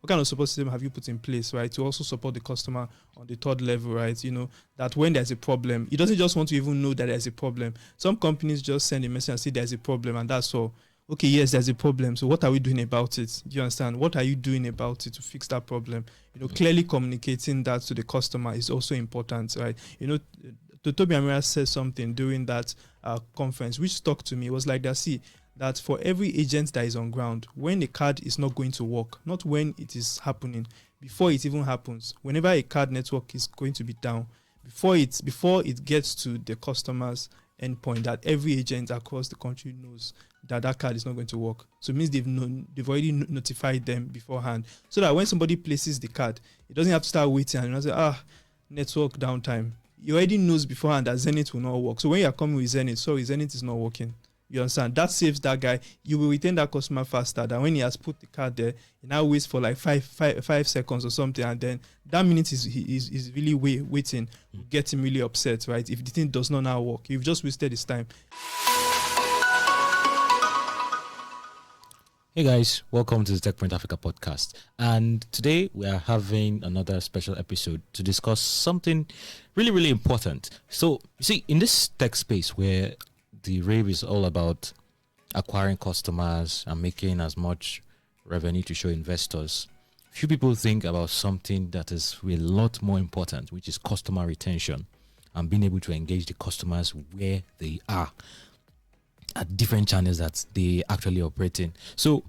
what kind of support system have you put in place, right, to also support the customer on the third level, right? That when there's a problem, he doesn't just want to even know that there's a problem. Some companies just send a message and say there's a problem, and that's all. Okay, yes, there's a problem. So what are we doing about it? Do you understand? What are you doing about it to fix that problem? Clearly communicating that to the customer is also important, right? Toby Amira said something during that conference, which stuck to me. It was like that, see, that for every agent that is on ground, when a card is not going to work, not when it is happening, before it even happens, whenever a card network is going to be down, before it gets to the customer's endpoint, that every agent across the country knows that card is not going to work. So it means they've already notified them beforehand, so that when somebody places the card, it doesn't have to start waiting and say, network downtime. He already knows beforehand that Zenith will not work. So when you are coming with Zenith, sorry, Zenith is not working. You understand? That saves that guy. You will retain that customer faster than when he has put the card there. He now waits for like five seconds or something, and then that minute is really waiting. Get him really upset, right? If the thing does not now work, you've just wasted his time. Hey guys, welcome to the Techpoint Africa Podcast. And today we are having another special episode to discuss something really, really important. So, you see, in this tech space where the rave is all about acquiring customers and making as much revenue to show investors, few people think about something that is a lot more important, which is customer retention and being able to engage the customers where they are at different channels that they actually operate in. So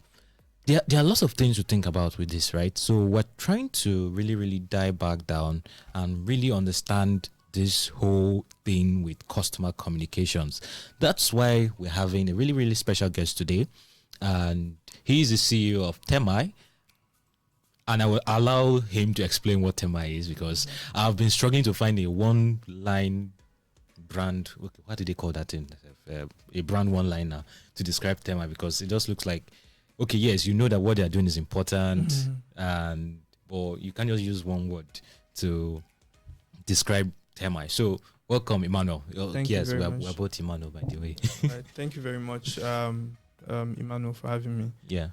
there are lots of things to think about with this, right? So we're trying to really, really dive back down and really understand this whole thing with customer communications. That's why we're having a really, really special guest today. And he's the CEO of Termii. And I will allow him to explain what Termii is, because I've been struggling to find a one-line brand. What do they call that thing? A brand one-liner to describe Termii, because it just looks like, okay, yes, you know that what they're doing is important, but you can't just use one word to describe Termii. So, welcome, Emmanuel. Thank you very much. We're both Emmanuel, by the way. Right, thank you very much, Emmanuel, for having me. Yeah.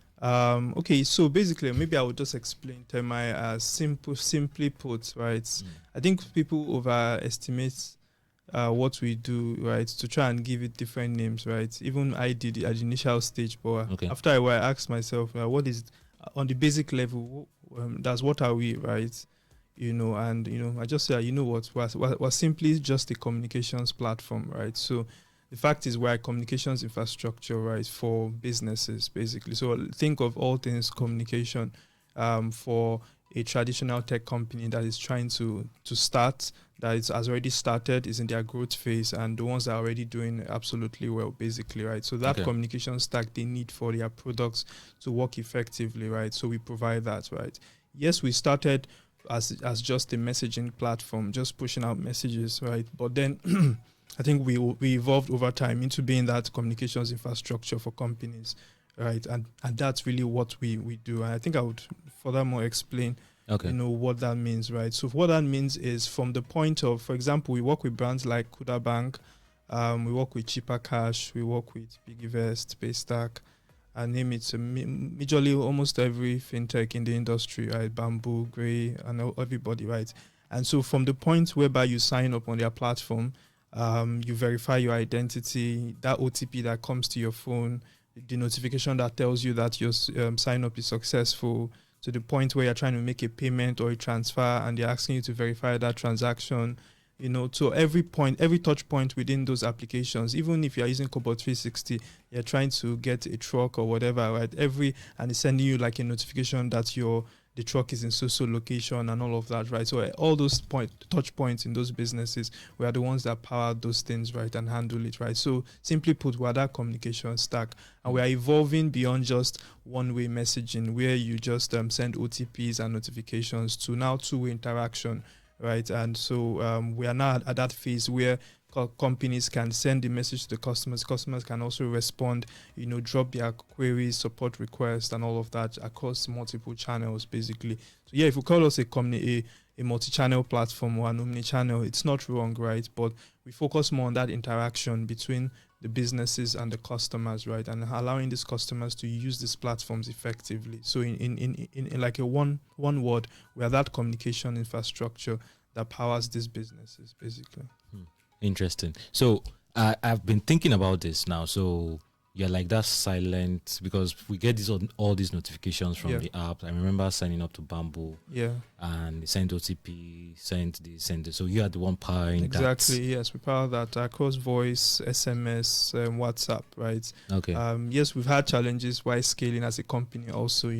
Okay, so basically, maybe I would just explain Termii as simply put, right? I think people overestimate what we do, right, to try and give it different names, right? Even I did it at the initial stage, but after a while I asked myself, what is, on the basic level, what are we, right? And I just said, we're simply just a communications platform, right? So the fact is, we're a communications infrastructure, right, for businesses, basically. So think of all things communication for a traditional tech company that is trying to start, that has already started, is in their growth phase, and the ones that are already doing absolutely well, basically, right? So that communication stack they need for their products to work effectively, right? So we provide that, right? Yes, we started as just a messaging platform, just pushing out messages, right? But then I think we evolved over time into being that communications infrastructure for companies, right? And that's really what we do. And I think I would furthermore explain what that means, right? So what that means is, from the point of, for example, we work with brands like Kuda Bank, we work with Cheaper Cash, we work with Piggyvest, Paystack, and name it, majorly almost every fintech in the industry, right? Bamboo, Grey, and everybody, right? And so from the point whereby you sign up on their platform, you verify your identity, that OTP that comes to your phone, the notification that tells you that your sign up is successful, to the point where you're trying to make a payment or a transfer and they're asking you to verify that transaction, to every point, every touch point within those applications. Even if you're using Cobalt 360, you're trying to get a truck or whatever, right? And it's sending you like a notification that the truck is in so location and all of that, right? So all those touch points in those businesses, we are the ones that power those things, right, and handle it, right? So simply put, we're that communication stack, and we are evolving beyond just one-way messaging where you just send OTPs and notifications to now two-way interaction, right? And so we are now at that phase where companies can send the message to the customers. Customers can also respond, drop their queries, support requests, and all of that across multiple channels, basically. So yeah, if we call us a multi-channel platform or an omni-channel, it's not wrong, right? But we focus more on that interaction between the businesses and the customers, right, and allowing these customers to use these platforms effectively. So in like a one word, we are that communication infrastructure that powers these businesses, basically. Interesting. So I've been thinking about this now. So you're like that silent, because we get all these notifications from the app. I remember signing up to Bamboo. Yeah. And send OTP, send this. So you are the one powering exactly, that. Yes, we power that across voice, SMS, WhatsApp, right? Okay. Yes, we've had challenges while scaling as a company also,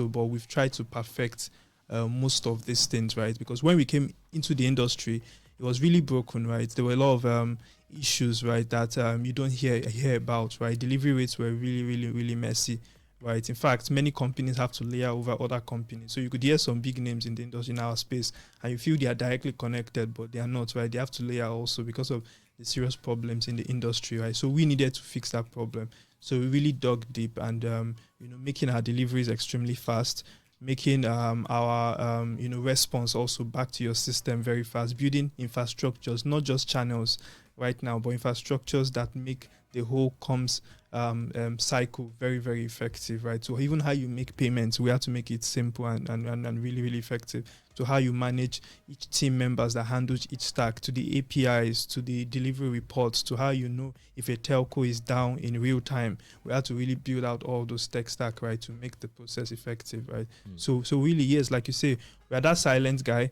but we've tried to perfect most of these things, right? Because when we came into the industry, it was really broken, right? There were a lot of issues, right, that you don't hear about, right? Delivery rates were really, really, really messy, right? In fact, many companies have to layer over other companies. So you could hear some big names in the industry, in our space, and you feel they are directly connected, but they are not, right? They have to layer also because of the serious problems in the industry, right? So we needed to fix that problem. So we really dug deep and, making our deliveries extremely fast, making our response also back to your system very fast, building infrastructures, not just channels right now, but infrastructures that make the whole comms cycle very, very effective, right? So even how you make payments, we have to make it simple and really, really effective. To how you manage each team members that handles each stack, to the APIs, to the delivery reports, to how you know if a telco is down in real time. We have to really build out all those tech stack, right, to make the process effective, right? So really, yes, like you say, we are that silent guy.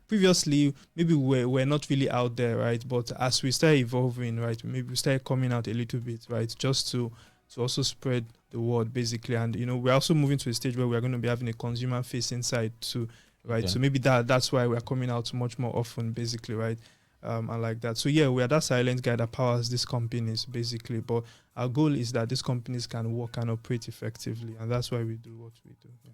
Previously, maybe we're not really out there, right? But as we start evolving, right, maybe we start coming out a little bit, right, just to also spread the word, basically. And we're also moving to a stage where we're going to be having a consumer facing side too, right? Okay. So maybe that's why we're coming out much more often, basically, right? And like that. So yeah, we are that silent guy that powers these companies, basically. But our goal is that these companies can work and operate effectively, and that's why we do what we do. Yeah.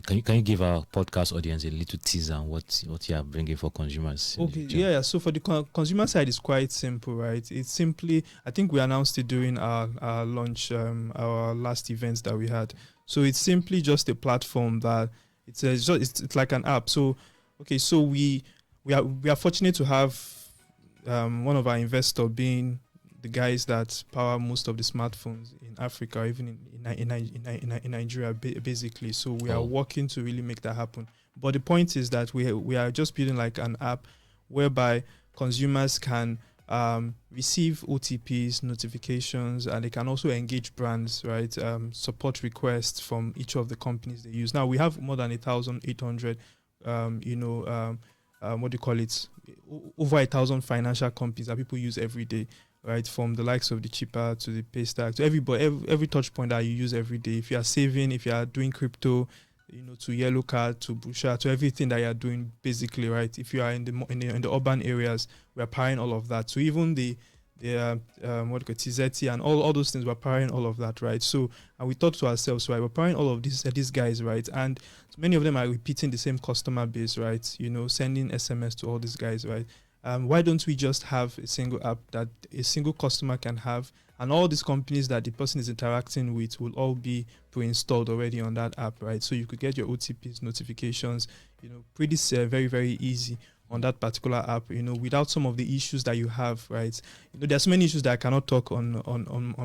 Can you give our podcast audience a little teaser on what you are bringing for consumers? Okay, yeah. So for the consumer side, it's quite simple, right? It's simply, I think we announced it during our launch, our last events that we had. So it's simply just a platform that it's like an app. So okay, so we are fortunate to have one of our investors being the guys that power most of the smartphones in Africa, even in Nigeria, basically. So we are working to really make that happen. But the point is that we are just building like an app whereby consumers can receive OTPs, notifications, and they can also engage brands, right? Support requests from each of the companies they use. Now we have more than 1,800, over 1,000 financial companies that people use every day, right? From the likes of the Chipper to the Paystack to every touch point that you use every day. If you are saving, if you are doing crypto, to Yellow Card, to Busha, to everything that you are doing, basically, right? If you are in the urban areas, we are powering all of that. So even the TZT and all those things, we're powering all of that, right? So, and we thought to ourselves, right, we're powering all of these guys, right? And many of them are repeating the same customer base, right? Sending SMS to all these guys, right? Why don't we just have a single app that a single customer can have, and all these companies that the person is interacting with will all be pre-installed already on that app, right? So you could get your OTPs, notifications, pretty very, very easy on that particular app, without some of the issues that you have, right? There's many issues that I cannot talk on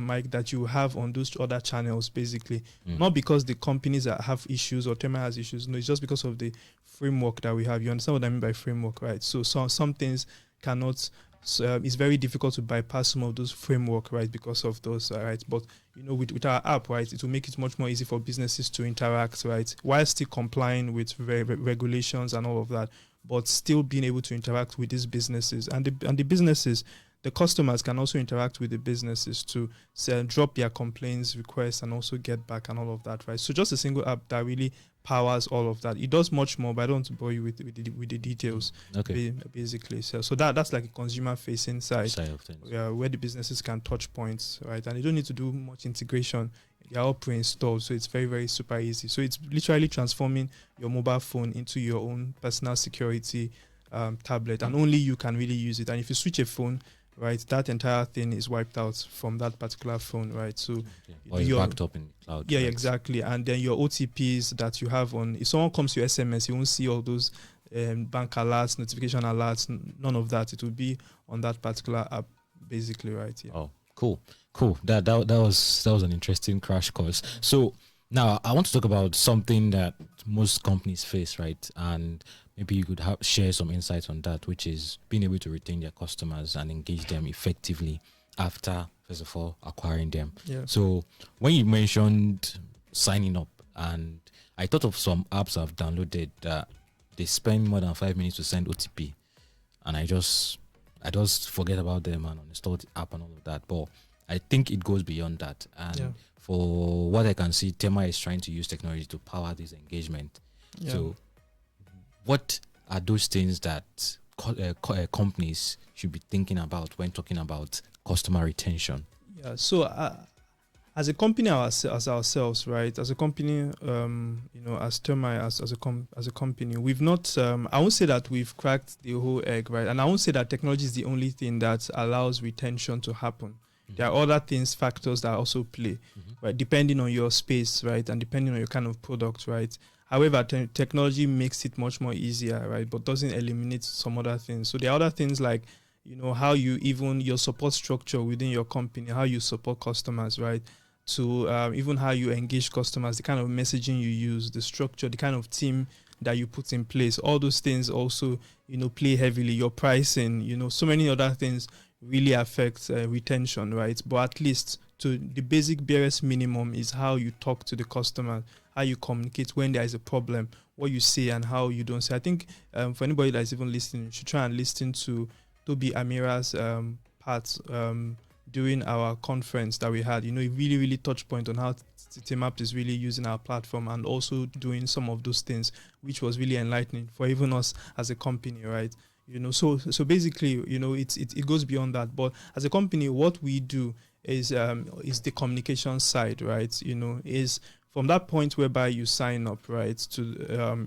mic that you have on those other channels, basically. Not because the companies that have issues or Termii has issues, no, it's just because of the framework that we have. You understand what I mean by framework, right? So some things cannot, it's very difficult to bypass some of those framework, right, because of those, right? But, with our app, right, it will make it much more easy for businesses to interact, right, while still complying with regulations and all of that, but still being able to interact with these businesses. And the businesses, the customers can also interact with the businesses to drop their complaints, requests, and also get back and all of that, right? So just a single app that really powers all of that. It does much more, but I don't want to bore you with the details. Okay. Basically. So that's like a consumer-facing side of things. Where the businesses can touch points, right? And they don't need to do much integration. They're all pre-installed, so it's very, very super easy. So it's literally transforming your mobile phone into your own personal security tablet, and only you can really use it. And if you switch a phone, right, that entire thing is wiped out from that particular phone, right? So or it's backed up in the cloud. Yeah, right? Exactly. And then your OTPs that you have on, if someone comes to your SMS, you won't see all those bank alerts, notification alerts, none of that. It will be on that particular app, basically, right? Yeah. Oh, Cool. That was an interesting crash course. So now I want to talk about something that most companies face, right? And maybe you could share some insights on that, which is being able to retain their customers and engage them effectively after, first of all, acquiring them. Yeah. So when you mentioned signing up, and I thought of some apps I've downloaded that they spend more than 5 minutes to send OTP, and I just forget about them and uninstall the app and all of that. But I think it goes beyond that. And for what I can see, Termii is trying to use technology to power this engagement. Yeah. So what are those things that companies should be thinking about when talking about customer retention? Yeah. So as a company, as ourselves, right? As a company, as Termii, as a company, we've not. I won't say that we've cracked the whole egg, right? And I won't say that technology is the only thing that allows retention to happen. There are other factors that also play, right? Depending on your space, right? And depending on your kind of product, right? However, technology makes it much more easier, right? But doesn't eliminate some other things. So there are other things like, how you your support structure within your company, how you support customers, right? To even how you engage customers, the kind of messaging you use, the structure, the kind of team that you put in place. All those things also, play heavily. Your pricing, so many other things really affect retention, right? But at least to the basic barest minimum is how you talk to the customer, how you communicate when there is a problem, what you say and how you don't say. I think for anybody that's even listening, you should try and listen to Toby Amira's parts during our conference that we had. It really, really touched point on how TeamApp is really using our platform and also doing some of those things, which was really enlightening for even us as a company, right? So basically, it goes beyond that. But as a company, what we do is the communication side, right? Is from that point whereby you sign up, right? To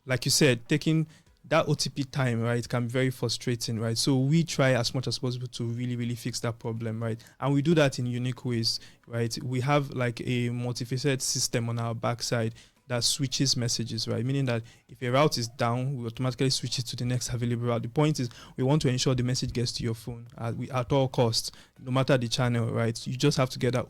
like you said, taking that OTP time, right, can be very frustrating, right? So we try as much as possible to really, really fix that problem, right? And we do that in unique ways, right? We have like a multifaceted system on our backside that switches messages, right? Meaning that if a route is down, we automatically switch it to the next available route. The point is we want to ensure the message gets to your phone at all costs, no matter the channel, right? You just have to get that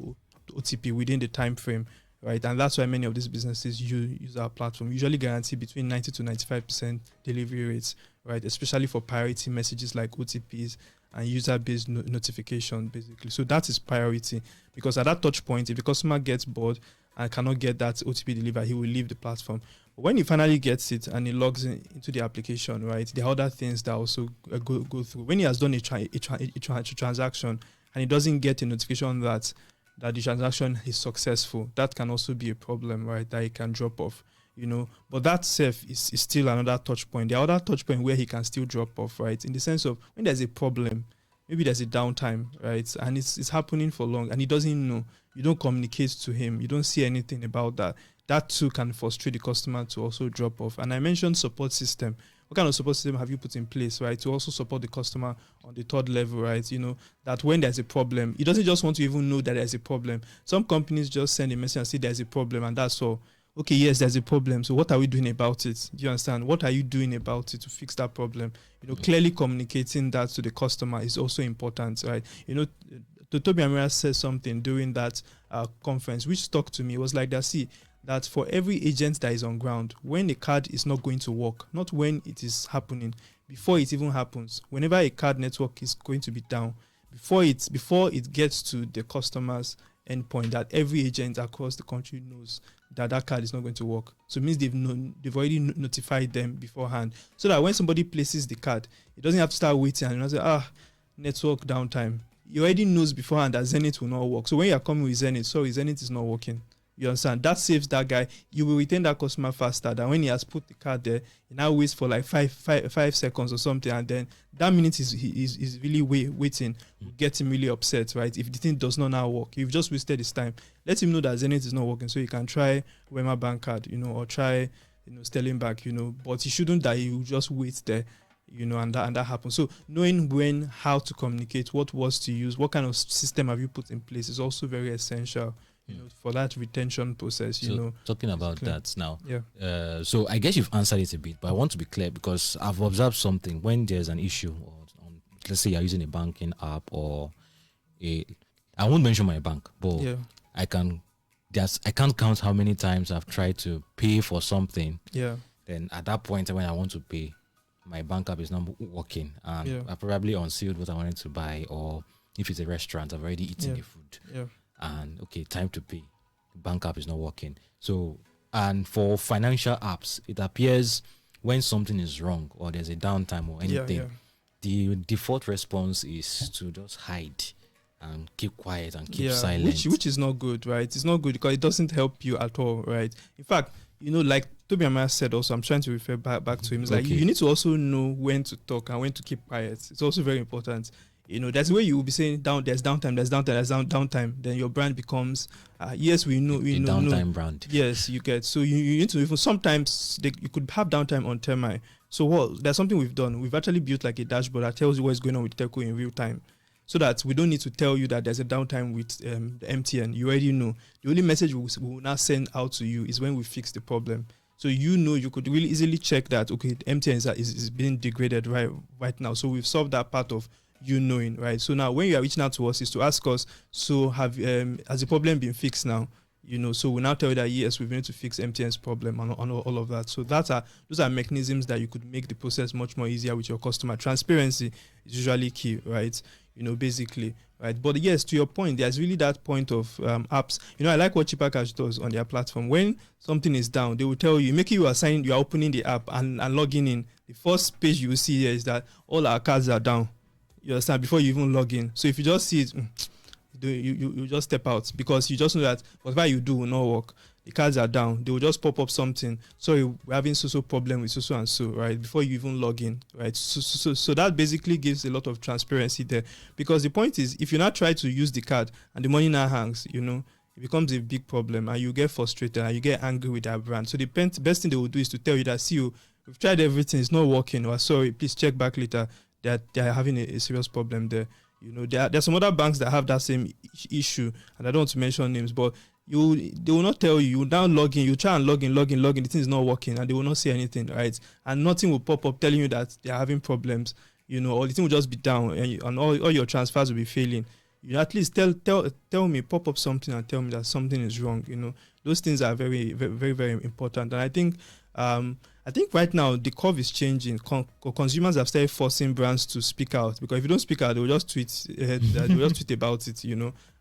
OTP within the time frame, right? And that's why many of these businesses use our platform. Usually guarantee between 90 to 95% delivery rates, right? Especially for priority messages like OTPs and user-based notification, basically. So that is priority, because at that touch point, if the customer gets bored and cannot get that OTP delivered, he will leave the platform. But when he finally gets it and he logs into the application, right, there are other things that also go through. When he has done a transaction and he doesn't get a notification that the transaction is successful, that can also be a problem, right, that he can drop off, But that safe is still another touch point. The other touch point where he can still drop off, right, in the sense of when there's a problem, maybe there's a downtime, right, and it's happening for long and he doesn't know, you don't communicate to him, you don't see anything about that. That too can frustrate the customer to also drop off. And I mentioned support system. What kind of support system have you put in place, right, to also support the customer on the third level, right? That when there's a problem, he doesn't just want to even know that there's a problem. Some companies just send a message and say there's a problem and that's all. Okay, yes, there's a problem. So what are we doing about it? Do you understand? What are you doing about it to fix that problem? Clearly communicating that to the customer is also important, right? Toby Amira said something during that conference, which stuck to me. It was like that for every agent that is on ground, when a card is not going to work, not when it is happening, before it even happens, whenever a card network is going to be down, before it gets to the customer's endpoint, that every agent across the country knows that card is not going to work. So it means they've already notified them beforehand, so that when somebody places the card, it doesn't have to start waiting and say, network downtime. He already knows beforehand that Zenith will not work. So when you're coming with Zenith, sorry, Zenith is not working. You understand? That saves that guy. You will retain that customer faster than when he has put the card there. He now waits for like five seconds or something, and then that minute is really waiting. Get him really upset, right? If the thing does not now work, you've just wasted his time. Let him know that Zenith is not working, so you can try Wema Bank card, or try Sterling Bank, But he shouldn't that he will just wait there. And that happens. So knowing how to communicate, what words to use, what kind of system have you put in place is also very essential, for that retention process. So talking about that now, yeah. So I guess you've answered it a bit, but I want to be clear because I've observed something when there's an issue, or let's say you're using a banking app or I won't mention my bank, but Yeah. I can't count how many times I've tried to pay for something. Yeah. Then at that point when I want to pay, my bank app is not working, and I probably unsealed what I wanted to buy, or if it's a restaurant, I've already eaten the food. Yeah. And okay, time to pay. The bank app is not working. So, and for financial apps, it appears when something is wrong or there's a downtime or anything, the default response is to just hide and keep quiet and keep silent. Which is not good, right? It's not good because it doesn't help you at all, right? In fact, like Toby Amaya said also, I'm trying to refer back to him. It's like you need to also know when to talk and when to keep quiet. It's also very important. That's where you will be saying there's downtime. Then your brand becomes, yes, we know. Downtime brand. Yes, you get. So you need to, even sometimes you could have downtime on Termii. So there's something we've done. We've actually built like a dashboard that tells you what's going on with Telco in real time. So that we don't need to tell you that there's a downtime with the MTN. You already know. The only message we will now send out to you is when we fix the problem. So you could really easily check that, okay, the MTN is being degraded right now. So we've solved that part of knowing, right? So now when you are reaching out to us is to ask us, so has the problem been fixed now? So we now tell you that yes, we've been able to fix MTN's problem and all of that. So those are mechanisms that you could make the process much more easier with your customer. Transparency is usually key, right? Basically, right? But yes, to your point, there's really that point of apps. I like what Cheaper Cash does on their platform. When something is down, they will tell you, making you assign, you are opening the app and logging in. The first page you will see here is that all our cards are down. You understand? Before you even log in. So if you just see it, you just step out, because you just know that whatever you do will not work. The cards are down. They will just pop up something. Sorry, we're having so problem with so and so, right? Before you even log in, right? So that basically gives a lot of transparency there. Because the point is, if you not try to use the card and the money now hangs, it becomes a big problem, and you get frustrated and you get angry with that brand. So the best thing they will do is to tell you that, see, we've tried everything, it's not working, or sorry, please check back later, that they're having a serious problem there. There are some other banks that have that same issue, and I don't want to mention names, but they will not tell you. You now log in, you try and log in, the thing is not working, and they will not say anything, right? And nothing will pop up telling you that they are having problems, or the thing will just be down, and all your transfers will be failing. At least tell me, pop up something and tell me that something is wrong. Those things are very, very, very, very important. And I think right now the curve is changing. Consumers have started forcing brands to speak out, because if you don't speak out, they will just tweet. They will just tweet about it,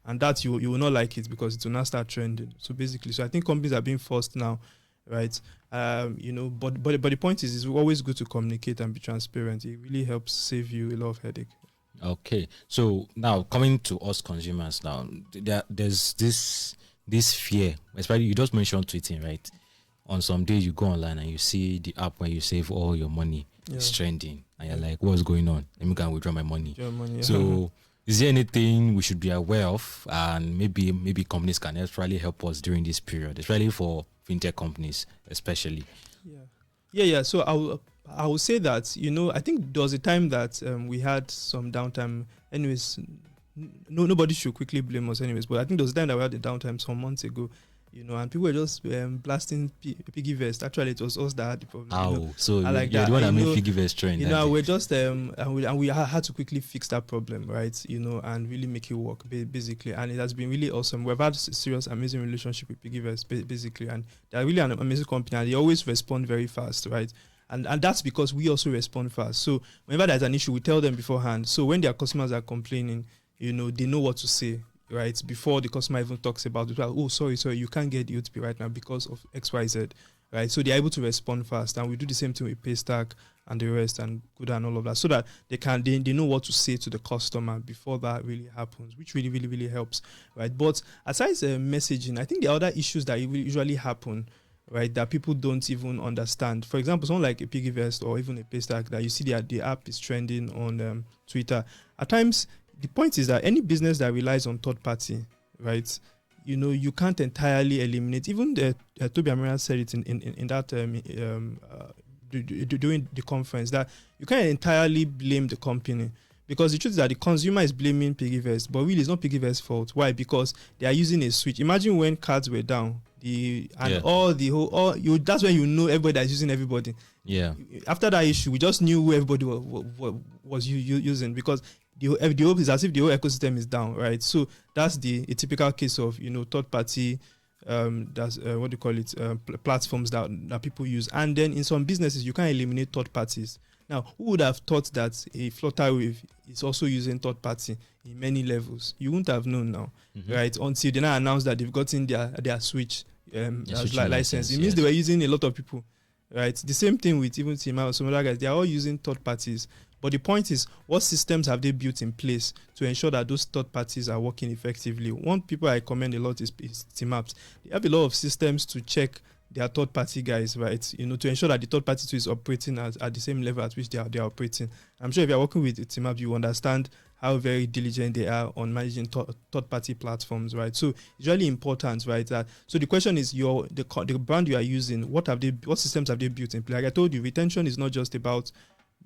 and that you will not like it, because it will not start trending. So basically, I think companies are being forced now, right? But the point is, it's always good to communicate and be transparent. It really helps save you a lot of headache. Okay, so now coming to us consumers, now there's this fear, especially you just mentioned tweeting, right? On some days you go online and you see the app where you save all your money is trending, and you're like, what's going on? Let me go and withdraw my money. So is there anything we should be aware of, and maybe companies can actually help us during this period, especially for fintech companies, especially? Yeah. So I will say that, I think there was a time that we had some downtime. Anyways, nobody should quickly blame us anyways, but I think there was a time that we had the downtime some months ago, and people were just blasting Piggyvest. Actually, it was us that had the problem. So you're the one that made Piggyvest trend. We're just and we had to quickly fix that problem, right? And really make it work, basically. And it has been really awesome. We've had a serious, amazing relationship with Piggyvest, basically, and they're really an amazing company, and they always respond very fast, right? And that's because we also respond fast. So whenever there's an issue, we tell them beforehand. So when their customers are complaining, they know what to say, right? Before the customer even talks about it. Oh, sorry, you can't get the UTP right now because of XYZ, right? So they're able to respond fast. And we do the same thing with Paystack and the rest and Kuda and all of that, so that they know what to say to the customer before that really happens, which really, really, really helps, right? But aside messaging, I think the other issues that usually happen, right, that people don't even understand. For example, someone like a Piggyvest or even a Paystack, that you see the app is trending on Twitter. At times, the point is that any business that relies on third party, right, you can't entirely eliminate. Even Toby Amaya said it in that during the conference, that you can't entirely blame the company. Because the truth is that the consumer is blaming Piggyvest, but really it's not Piggyvest's fault. Why? Because they are using a switch. Imagine when cards were down, that's when everybody that's using everybody. Yeah. After that issue, we just knew who everybody was using, because the whole is as if the whole ecosystem is down, right? So that's a typical case of third party that's what do you call it, platforms that people use. And then in some businesses you can eliminate third parties. Now, who would have thought that a Flutterwave is also using third party in many levels? You wouldn't have known now, right? Until they now announced that they've gotten their switch license. It means they were using a lot of people, right? The same thing with even Termii or some other guys. They are all using third parties. But the point is, what systems have they built in place to ensure that those third parties are working effectively? One people I commend a lot is Termii. They have a lot of systems to check their third party guys, right? To ensure that the third party too is operating at the same level at which they are operating. I'm sure if you're working with Termii, you understand how very diligent they are on managing third party platforms, right? So it's really important, right? So the question is, the brand you are using, what systems have they built in place? Like I told you, retention is not just about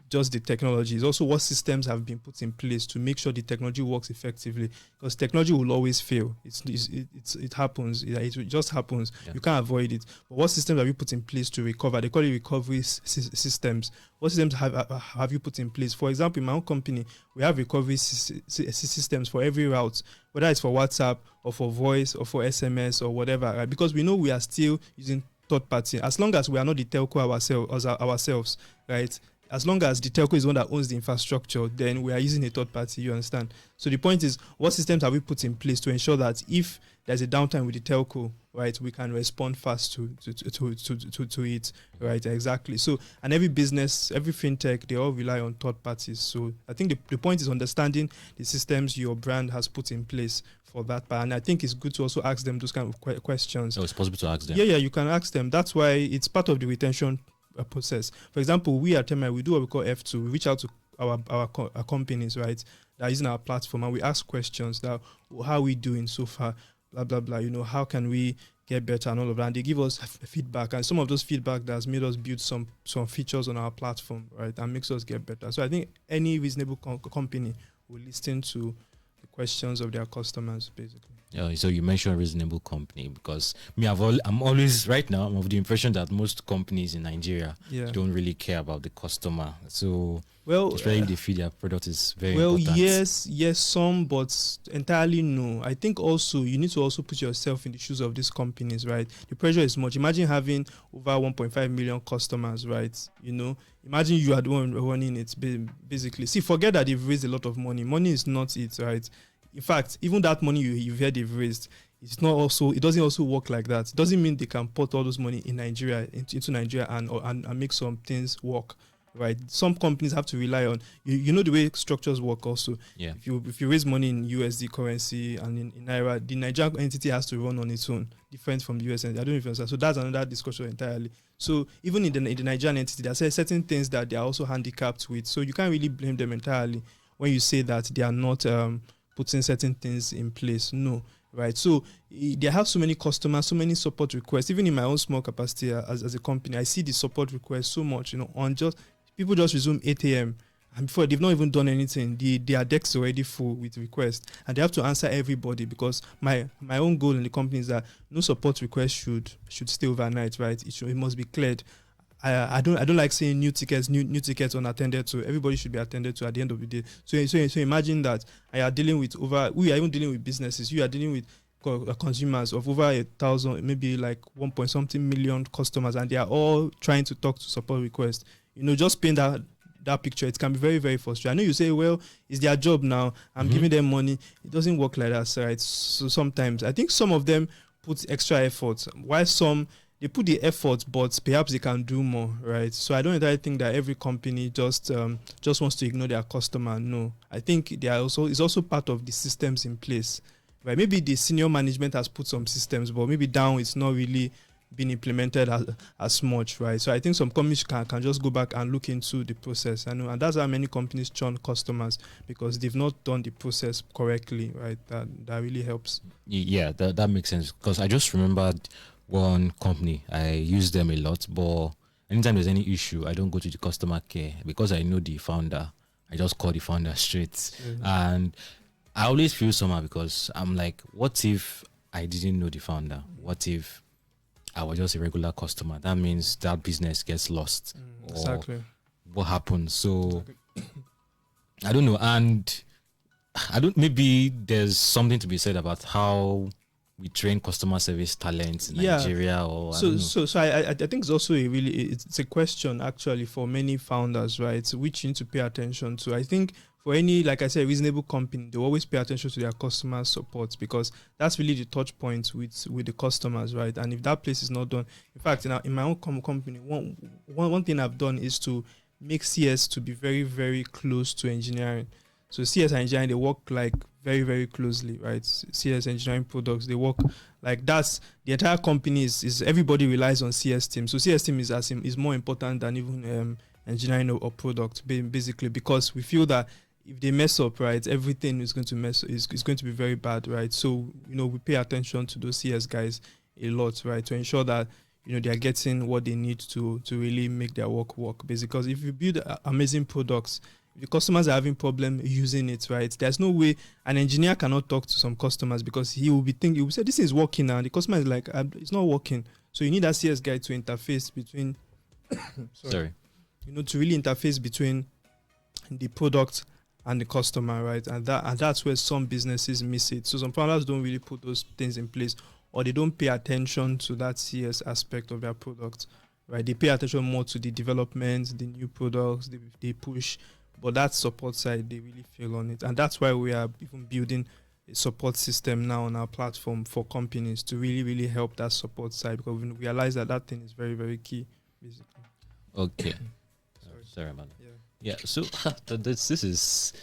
just the technology. It's also what systems have been put in place to make sure the technology works effectively, because technology will always fail. It happens. It just happens. Yeah. You can't avoid it. But what systems have you put in place to recover? They call it recovery systems. What systems have you put in place? For example, in my own company, we have recovery systems for every route, whether it's for WhatsApp or for voice or for SMS or whatever, right? Because we know we are still using third party. As long as we are not the telco ourselves, right? As long as the telco is the one that owns the infrastructure, then we are using a third party, you understand? So the point is, what systems have we put in place to ensure that if there's a downtime with the telco, right, we can respond fast to it, right? Exactly. So, and every business, every fintech, they all rely on third parties. So I think the point is understanding the systems your brand has put in place for that part. And I think it's good to also ask them those kind of questions. So it's possible to ask them. Yeah, you can ask them. That's why it's part of the retention process. For example, we at Termii, we do what we call F2. We reach out to our companies, right, that are using our platform, and we ask questions that, how are we doing so far, blah blah blah, how can we get better and all of that. And they give us feedback, and some of those feedback that has made us build some features on our platform, right, and makes us get better. So I think any reasonable company will listen to the questions of their customers, basically. Yeah, so you mentioned reasonable company, because I'm always right now, I'm of the impression that most companies in Nigeria don't really care about the customer. So especially if they feel their product is very important. Yes, some, but entirely no. I think also you need to also put yourself in the shoes of these companies, right? The pressure is much. Imagine having over 1.5 million customers, right? Imagine you are the one running it, basically. See, forget that they've raised a lot of money. Money is not it, right? In fact, even that money you've heard they've raised, it doesn't also work like that. It doesn't mean they can put all those money in Nigeria into Nigeria and make some things work, right? Some companies have to rely on the way structures work also. Yeah. If you raise money in USD currency and in Naira, the Nigerian entity has to run on its own, different from the US entity. I don't know if you understand. So that's another discussion entirely. So even in the Nigerian entity, there are certain things that they are also handicapped with. So you can't really blame them entirely when you say that they are not putting certain things in place. No, right? So they have so many customers, so many support requests. Even in my own small capacity as a company, I see the support requests so much. On just people just resume 8 a.m. and before they've not even done anything, their deck's already full with requests, and they have to answer everybody, because my own goal in the company is that no support request should stay overnight, right? It must be cleared. I don't like saying new tickets unattended to. Everybody should be attended to at the end of the day. So imagine that we are even dealing with businesses. You are dealing with consumers of over 1,000, maybe like 1 point something million customers, and they are all trying to talk to support requests. Just paint that picture. It can be very, very frustrating. I know you say, well, it's their job now. I'm giving them money. It doesn't work like that, right? So sometimes I think some of them put extra effort, while some they put the effort, but perhaps they can do more, right? So I don't entirely think that every company just wants to ignore their customer. No, I think it's also part of the systems in place, right? Maybe the senior management has put some systems, but maybe down it's not really been implemented as much, right? So I think some companies can just go back and look into the process. I know, and that's how many companies churn customers, because they've not done the process correctly, right? That really helps. Yeah, that makes sense, because I just remembered one company. I use them a lot, but anytime there's any issue, I don't go to the customer care, because I know the founder. I just call the founder straight. Mm-hmm. And I always feel somehow, because I'm like, what if I didn't know the founder? What if I was just a regular customer? That means that business gets lost. Exactly. What happens? So I don't know. And I don't. Maybe there's something to be said about how we train customer service talent in Nigeria, or I think it's also it's a question actually for many founders, right? Which you need to pay attention to. I think for any, like I said, reasonable company, they always pay attention to their customer support, because that's really the touch point with the customers, right? And if that place is not done, in fact, in my own company, one thing I've done is to make CS to be very, very close to engineering. So CS and engineering, they work like very, very closely, right? CS engineering products, they work like that's the entire company is everybody relies on CS team. So CS team is more important than even engineering or product, basically, because we feel that if they mess up, right, everything is going to is going to be very bad, right? So we pay attention to those CS guys a lot, right, to ensure that they are getting what they need to really make their work, basically. Because if you build amazing products, the customers are having problem using it, right? There's no way an engineer cannot talk to some customers, because he will say this is working now, and the customer is like, it's not working. So you need that CS guy to interface between to really interface between the product and the customer, right? And that's where some businesses miss it. So some founders don't really put those things in place, or they don't pay attention to that CS aspect of their product, right? They pay attention more to the development, the new products they push. But that support side, they really fail on it. And that's why we are even building a support system now on our platform for companies to really, really help that support side, because we realize that thing is very, very key, basically. Okay. Sorry about that. Yeah. So this is,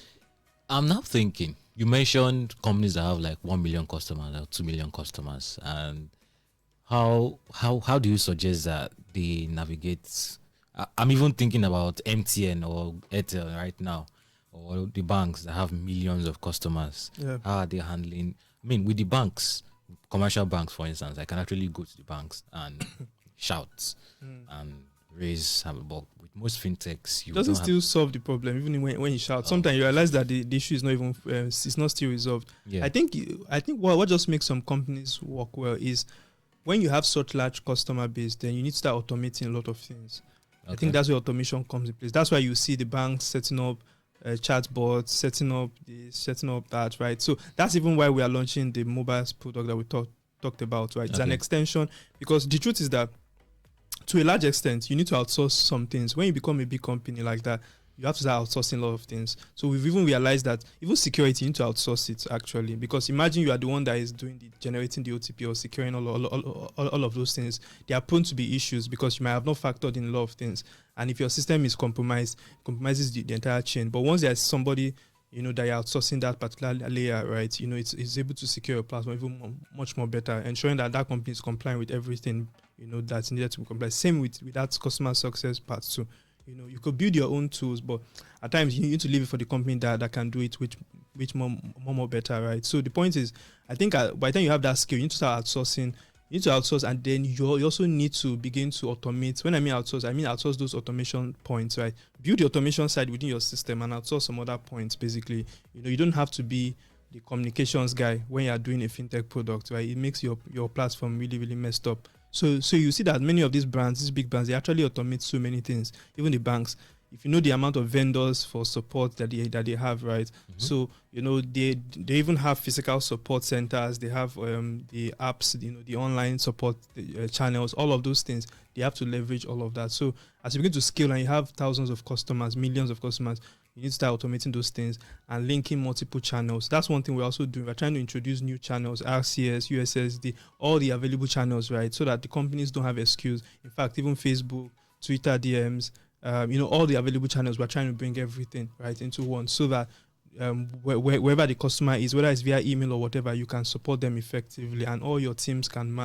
I'm now thinking, you mentioned companies that have like 1 million customers or 2 million customers, and how do you suggest that they navigate? I'm even thinking about MTN or Airtel right now, or the banks that have millions of customers. Yeah. How are they handling? I mean, with the banks, commercial banks, for instance, I can actually go to the banks and shout and raise. But with most fintechs, you doesn't still solve the problem even when you shout. Sometimes you realize that the issue is not even it's not still resolved. Yeah. I think what just makes some companies work well is when you have such large customer base, then you need to start automating a lot of things. Okay. I think that's where automation comes in place. That's why you see the banks setting up chatbots, setting up this, setting up that, right? So that's even why we are launching the mobile product that we talked about, right? It's an extension, because the truth is that to a large extent, you need to outsource some things. When you become a big company like that, you have to start outsourcing a lot of things. So we've even realized that even security, you need to outsource it, actually. Because imagine you are the one that is generating the OTP or securing all of those things. They are prone to be issues because you might have not factored in a lot of things. And if your system is compromised, compromises the entire chain. But once there's somebody, that you're outsourcing that particular layer, right, it's able to secure your platform even much more better, ensuring that company is complying with everything, that's needed to be compliant. Same with that customer success part too. You could build your own tools, but at times you need to leave it for the company that can do it which more better, right? So the point is, I think by the time you have that skill, you need to start outsourcing. You need to outsource, and then you also need to begin to automate. When I mean outsource those automation points, right? Build the automation side within your system and outsource some other points, basically. You don't have to be the communications guy when you are doing a fintech product, right? It makes your platform really, really messed up. So you see that many of these brands, these big brands, they actually automate so many things. Even the banks, if you know the amount of vendors for support that they have, right? Mm-hmm. So they even have physical support centers. They have the apps, the online support channels, all of those things. They have to leverage all of that. So as you begin to scale and you have thousands of customers, millions of customers, you need to start automating those things and linking multiple channels. That's one thing we're also doing. We're trying to introduce new channels, RCS, USSD, all the available channels, right? So that the companies don't have excuse. In fact, even Facebook, Twitter, DMs, all the available channels, we're trying to bring everything right into one, so that wherever the customer is, whether it's via email or whatever, you can support them effectively, and all your teams can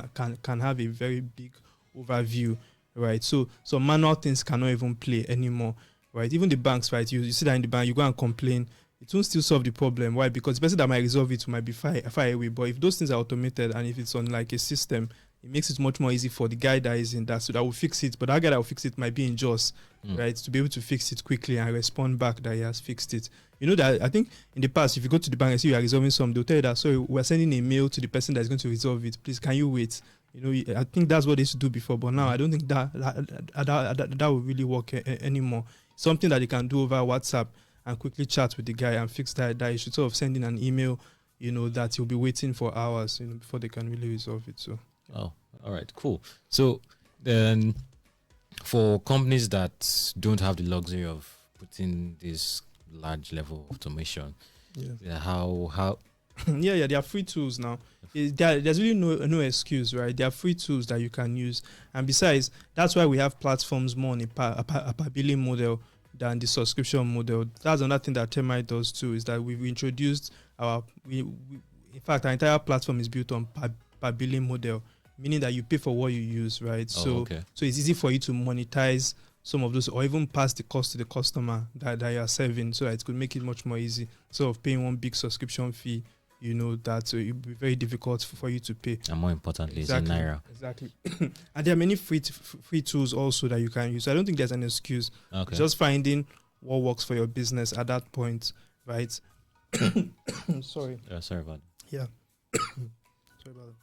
have a very big overview, right? So manual things cannot even play anymore. Right, even the banks, right? You sit down in the bank, you go and complain. It won't still solve the problem. Why? Because the person that might resolve it might be far away. But if those things are automated and if it's on like a system, it makes it much more easy for the guy that is in that. So that will fix it. But that guy that will fix it might be in JOS, right? To be able to fix it quickly and respond back that he has fixed it. That I think in the past, if you go to the bank and see you are resolving something, they'll tell you that, sorry, we're sending a mail to the person that's going to resolve it. Please, can you wait? I think that's what they used to do before. But now I don't think that will really work anymore. Something that they can do over WhatsApp, and quickly chat with the guy and fix that issue, sort of sending an email, that you'll be waiting for hours, before they can really resolve it. So. Oh, all right, cool. So then, for companies that don't have the luxury of putting this large level of automation, how yeah, there are free tools now. There's really no excuse, right? There are free tools that you can use, and besides, that's why we have platforms more on a per billing model than the subscription model. That's another thing that Termii does too, is that we've introduced in fact, our entire platform is built on per billing model, meaning that you pay for what you use, right? So it's easy for you to monetize some of those, or even pass the cost to the customer that you are serving, so that it could make it much more easy. So of paying one big subscription fee, that it would be very difficult for you to pay. And more importantly, it's in Naira. Exactly. And there are many free tools also that you can use. So I don't think there's an excuse. Okay. Just finding what works for your business at that point, right? Sorry. Yeah, sorry about that. Yeah. Sorry about that.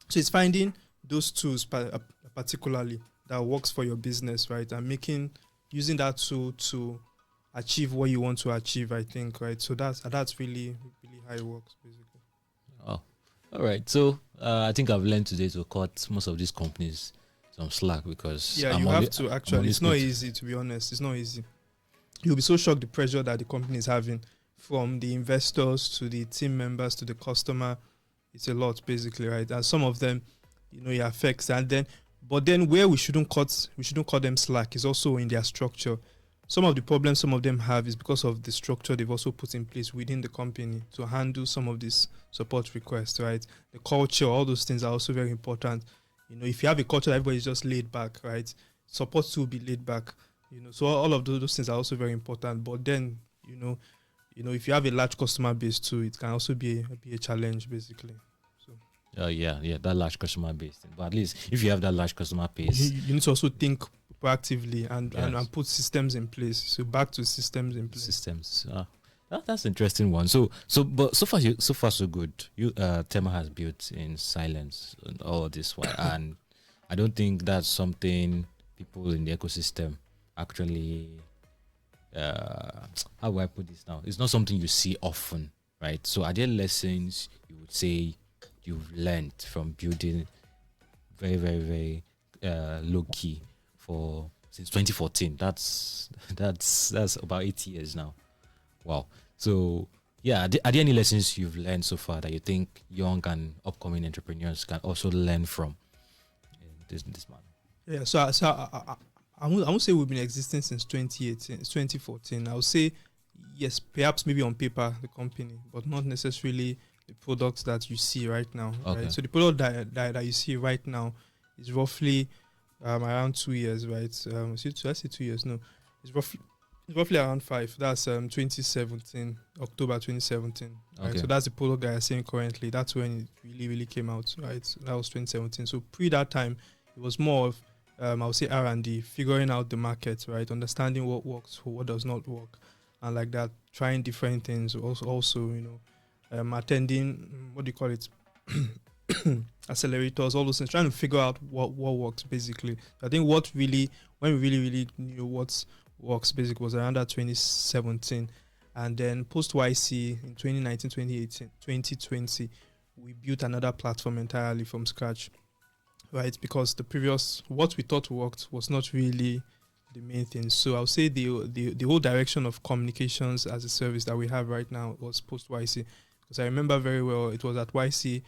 So it's finding those tools particularly that works for your business, right? And using that tool to achieve what you want to achieve, I think, right? So that's really how it works, basically. Oh, all right. So I think I've learned today to cut most of these companies some slack, because you have to actually. It's not easy, to be honest. It's not easy. You'll be so shocked the pressure that the company is having, from the investors to the team members to the customer. It's a lot, basically, right? And some of them, it affects. But then where we shouldn't cut them slack is also in their structure. Some of the problems some of them have is because of the structure they've also put in place within the company to handle some of these support requests, right? The culture, all those things are also very important. If you have a culture that everybody's just laid back, right? Support to be laid back, So all of those things are also very important. But then, if you have a large customer base too, it can also be a challenge, basically. So. Yeah, that large customer base. But at least if you have that large customer base, you need to also think proactively and put systems in place. So back to systems in place. Systems. That's an interesting one. So far so good. Termii has built in silence and all this while, and I don't think that's something people in the ecosystem actually. How do I put this now? It's not something you see often, right? So are there lessons you would say you've learned from building very, very, very low key since 2014? That's about 8 years now. Wow. So yeah, are there any lessons you've learned so far that you think young and upcoming entrepreneurs can also learn from this man? Yeah. So I won't say we've been existing since 2014. I would say yes, perhaps maybe on paper the company, but not necessarily the products that you see right now. Okay. Right? So the product that you see right now is roughly around 2 years, right? I say 2 years. No, it's roughly around 5. That's 2017, October 2017. Right? Okay. So that's the product that I'm seeing currently. That's when it really came out, right? So that was 2017. So pre that time, it was more of I would say R&D, figuring out the market, right? Understanding what works, what does not work, and like that, trying different things. Also, attending accelerators, all those things, trying to figure out what works basically. I think when we really knew what works basically was around that 2017, and then post YC in 2019, 2018, 2020, we built another platform entirely from scratch. Right, because the previous, what we thought worked was not really the main thing. So I'll say the whole direction of communications as a service that we have right now was post YC. Because I remember very well, it was at YC,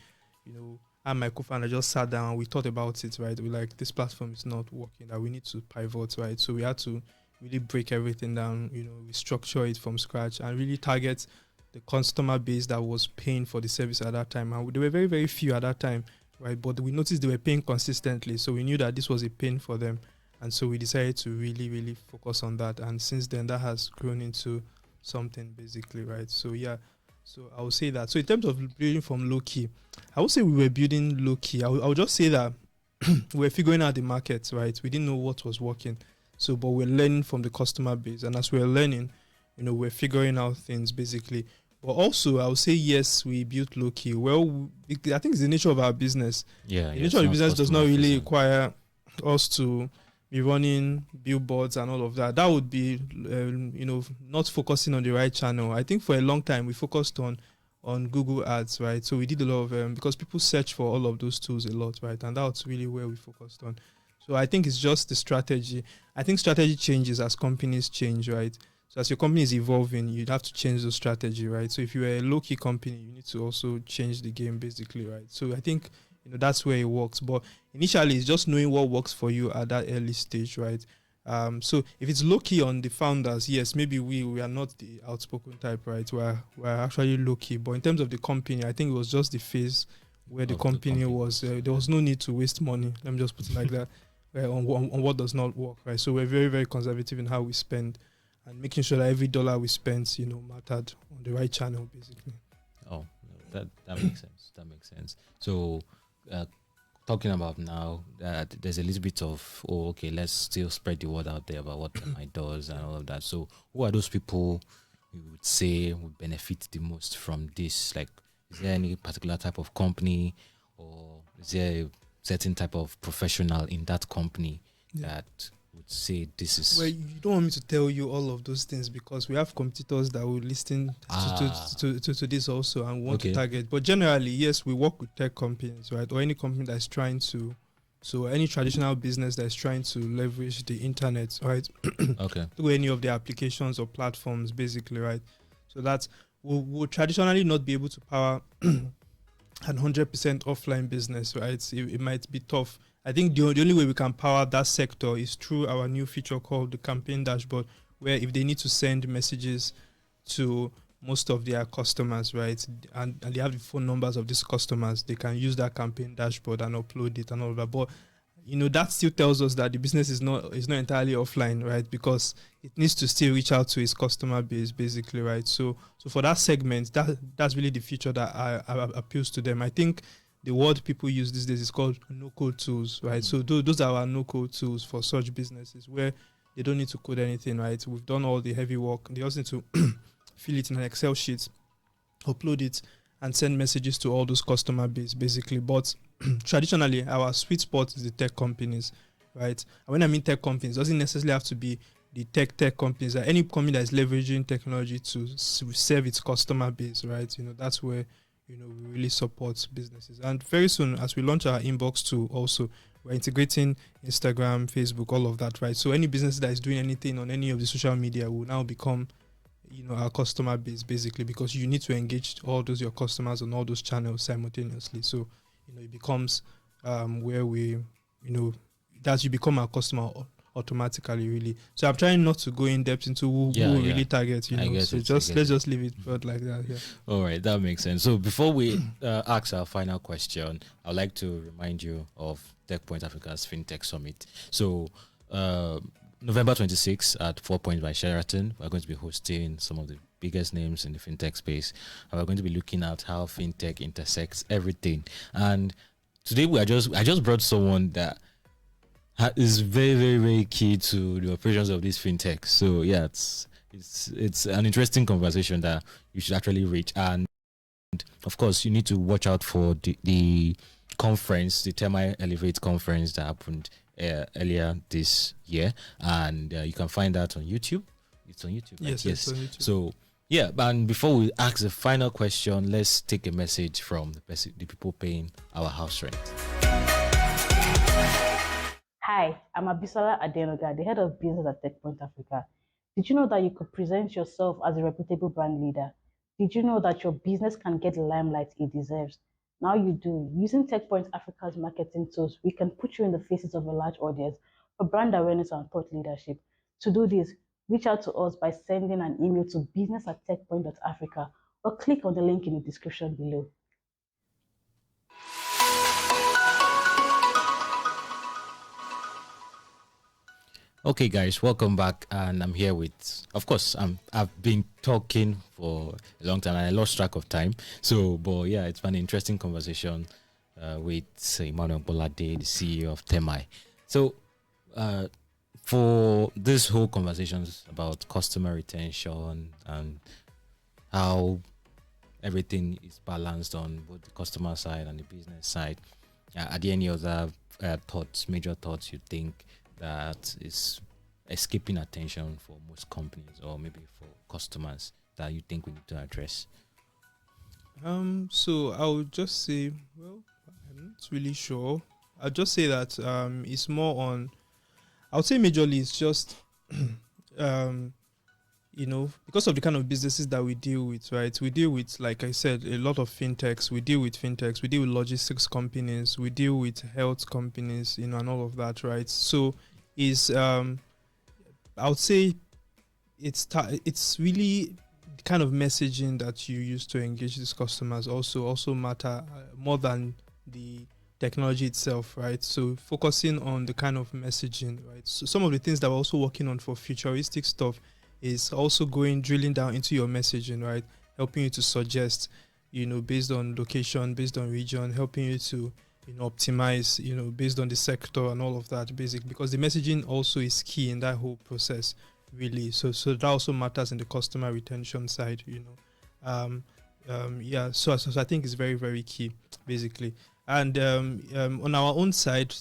and my co-founder just sat down and we thought about it, right? We're like, this platform is not working, that we need to pivot, right? So we had to really break everything down, restructure it from scratch and really target the customer base that was paying for the service at that time. And there were very, very few at that time. Right, but we noticed they were paying consistently, so we knew that this was a pain for them, and so we decided to really, really focus on that. And since then, that has grown into something basically, right? So yeah, so I would say that. So in terms of building from low key, I would say we were building low key. I would just say that we were figuring out the market, right? We didn't know what was working, but we're learning from the customer base, and as we're learning, we're figuring out things basically. But also, I would say, yes, we built low-key. Well, I think it's the nature of our business. Yeah, the nature of the business does not really require us to, be running billboards and all of that. That would be, not focusing on the right channel. I think for a long time we focused on Google Ads, right? So we did a lot of because people search for all of those tools a lot, right? And that's really where we focused on. So I think it's just the strategy. I think strategy changes as companies change, right? So as your company is evolving, you'd have to change the strategy, right? So if you're a low-key company, you need to also change the game, basically, right? So I think that's where it works. But initially, it's just knowing what works for you at that early stage, right? So if it's low-key on the founders, yes, maybe we are not the outspoken type, right? We're actually low-key. But in terms of the company, I think it was just the phase where the company was. There was no need to waste money. Let me just put it like that. On what does not work, right? So we're very, very conservative in how we spend and making sure that every dollar we spend, mattered on the right channel, basically. Oh, that makes sense. That makes sense. So, talking about now, there's a little bit of, let's still spread the word out there about what Termii does and all of that. So, who are those people you would say would benefit the most from this? Like, is there any particular type of company, or is there a certain type of professional in that company that would say this is... Well, you don't want me to tell you all of those things because we have competitors that will listen to this also and want to target. But generally, yes, we work with tech companies, right? Or any company that's trying to... So any traditional business that's trying to leverage the internet, right? Through any of the applications or platforms, basically, right? So that's... We'll traditionally not be able to power... and 100% offline business, right? It might be tough. I think the only way we can power that sector is through our new feature called the campaign dashboard, where if they need to send messages to most of their customers, right, and they have the phone numbers of these customers, they can use that campaign dashboard and upload it and all that. But that still tells us that the business is not entirely offline, right? Because it needs to still reach out to its customer base, basically, right? So for that segment, that's really the feature that appeals to them. I think the word people use these days is called no-code tools, right? So those are our no-code tools for such businesses where they don't need to code anything, right? We've done all the heavy work. They also need to fill it in an Excel sheet, upload it, and send messages to all those customer base, basically. But traditionally, our sweet spot is the tech companies, right? And when I mean tech companies, it doesn't necessarily have to be the tech companies. Any company that is leveraging technology to serve its customer base, right? That's where, we really support businesses. And very soon, as we launch our inbox tool also, we're integrating Instagram, Facebook, all of that, right? So any business that is doing anything on any of the social media will now become our customer base, basically, because you need to engage all those your customers on all those channels simultaneously. So it becomes where we that you become our customer automatically, really. So I'm trying not to go in depth into who we really target, So let's just leave it like that. Yeah. All right, that makes sense. So before we ask our final question, I'd like to remind you of Techpoint Africa's FinTech Summit. So November 26th at 4 Points by Sheraton, we're going to be hosting some of the biggest names in the fintech space, and we're going to be looking at how fintech intersects everything. And today I just brought someone that is very, very, very key to the operations of this fintech. So yeah, it's an interesting conversation that you should actually reach. And of course, you need to watch out for the conference, the Termii Elevate conference that happened earlier this year, and you can find that on YouTube. It's on YouTube. Yes, right? Yes. It's on YouTube. So yeah, and before we ask the final question, let's take a message from the people paying our house rent. Hi, I'm Abisola Adenoga, the head of business at Techpoint Africa. Did you know that you could present yourself as a reputable brand leader? Did you know that your business can get the limelight it deserves? Now you do. Using Techpoint Africa's marketing tools, we can put you in the faces of a large audience for brand awareness and thought leadership. To do this, reach out to us by sending an email to business@techpoint.africa or click on the link in the description below. Okay, guys, welcome back, and I'm here with, of course, I've been talking for a long time and I lost track of time. So, but yeah, it's been an interesting conversation with Emmanuel Gbolade, the CEO of Termii. So, for this whole conversations about customer retention and how everything is balanced on both the customer side and the business side, are there any other major thoughts you think that is escaping attention for most companies or maybe for customers that you think we need to address? So I would just say, well, I'm not really sure. I'll just say that it's more on. I would say majorly it's just because of the kind of businesses that we deal with, right? We deal with, like I said, a lot of fintechs. We deal with logistics companies, we deal with health companies, and all of that, right? So is I would say it's really the kind of messaging that you use to engage these customers also matter more than the technology itself, right? So focusing on the kind of messaging, right? So some of the things that we're also working on for futuristic stuff is also drilling down into your messaging, right? Helping you to suggest, based on location, based on region, helping you to, optimize, based on the sector and all of that, basically, because the messaging also is key in that whole process, really. So that also matters in the customer retention side, So I think it's very, very key, basically. And on our own side,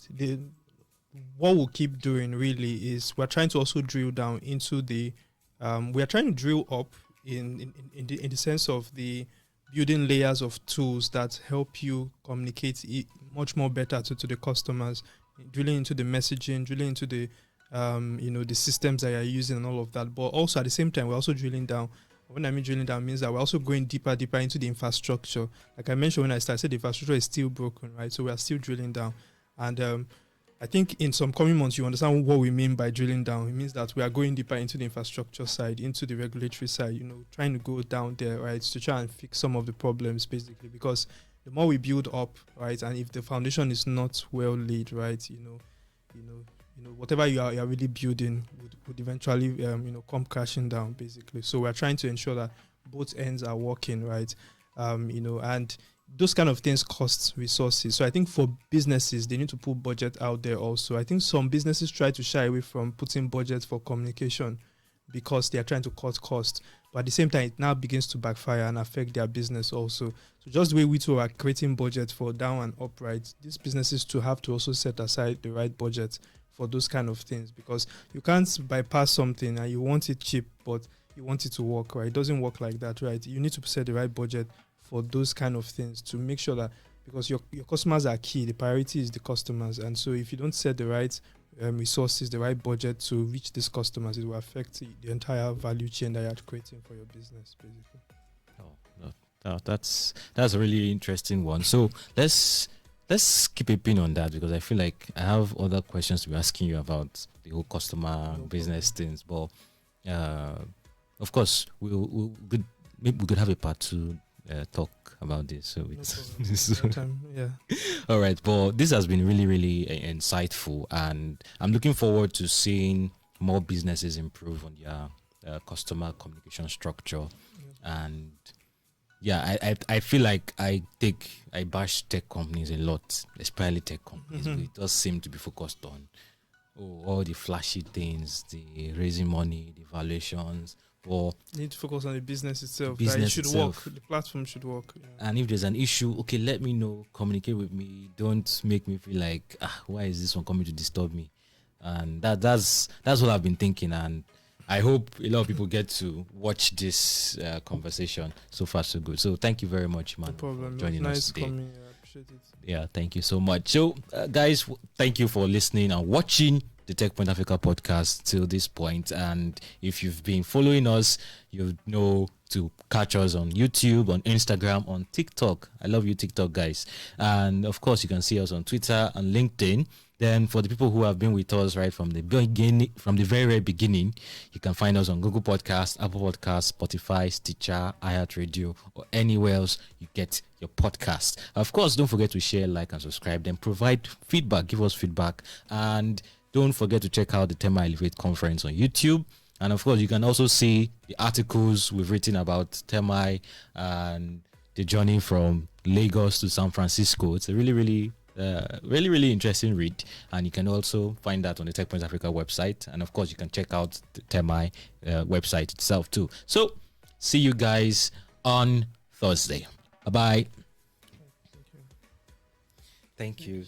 what we'll keep doing really is we're trying to also drill down into we are trying to drill up in the sense of the building layers of tools that help you communicate much more better to the customers, drilling into the messaging, drilling into the the systems that you're using and all of that. But also at the same time, we're also drilling down. When I mean drilling down, means that we're also going deeper into the infrastructure. Like I mentioned when I started, the infrastructure is still broken, right? So we are still drilling down. And I think in some coming months, you understand what we mean by drilling down. It means that we are going deeper into the infrastructure side, into the regulatory side, trying to go down there, right, to try and fix some of the problems, basically. Because the more we build up, right, and if the foundation is not well laid, right, whatever you're really building would eventually, come crashing down, basically. So we're trying to ensure that both ends are working, right, and those kind of things cost resources. So I think for businesses, they need to put budget out there also. I think some businesses try to shy away from putting budget for communication because they are trying to cut costs. But at the same time, it now begins to backfire and affect their business also. So just the way we too are creating budget for down and up, right, these businesses to have to also set aside the right budget for those kind of things, because you can't bypass something and you want it cheap, but you want it to work, right? It doesn't work like that, right? You need to set the right budget for those kind of things to make sure that, because your customers are key, the priority is the customers. And so if you don't set the right resources, the right budget to reach these customers, it will affect the entire value chain that you're creating for your business, basically. That's a really interesting one. So let's keep a pin on that, because I feel like I have other questions to be asking you about the whole customer business things. But of course, we could have a part 2 talk about this. So it's yeah. All right, but this has been really, really insightful, and I'm looking forward to seeing more businesses improve on their customer communication structure. And I feel like I bash tech companies a lot, especially tech companies. But it does seem to be focused on all the flashy things, the raising money, the valuations. Or you need to focus on the business itself. Business it should itself. work. The platform should work. Yeah. And if there's an issue, okay, let me know. Communicate with me. Don't make me feel like, why is this one coming to disturb me? And that's what I've been thinking. And I hope a lot of people get to watch this conversation. So far, so good. So thank you very much, man, no problem. for joining us today. Coming. I appreciate it. Yeah, thank you so much. So, guys, thank you for listening and watching the Techpoint Africa podcast till this point. And if you've been following us, you know to catch us on YouTube, on Instagram, on TikTok. I love you, TikTok guys. And of course, you can see us on Twitter and LinkedIn. Then for the people who have been with us right from the beginning, from the very, very beginning, you can find us on Google Podcasts, Apple Podcasts, Spotify, Stitcher, iHeartRadio, or anywhere else you get your podcast. Of course, don't forget to share, like, and subscribe. Then provide feedback. Give us feedback. And don't forget to check out the Termii Elevate conference on YouTube. And of course, you can also see the articles we've written about Termii and the journey from Lagos to San Francisco. It's a really, really interesting read. And you can also find that on the Techpoint Africa website. And of course, you can check out the Termii website itself too. So, see you guys on Thursday. Bye-bye. Thank you.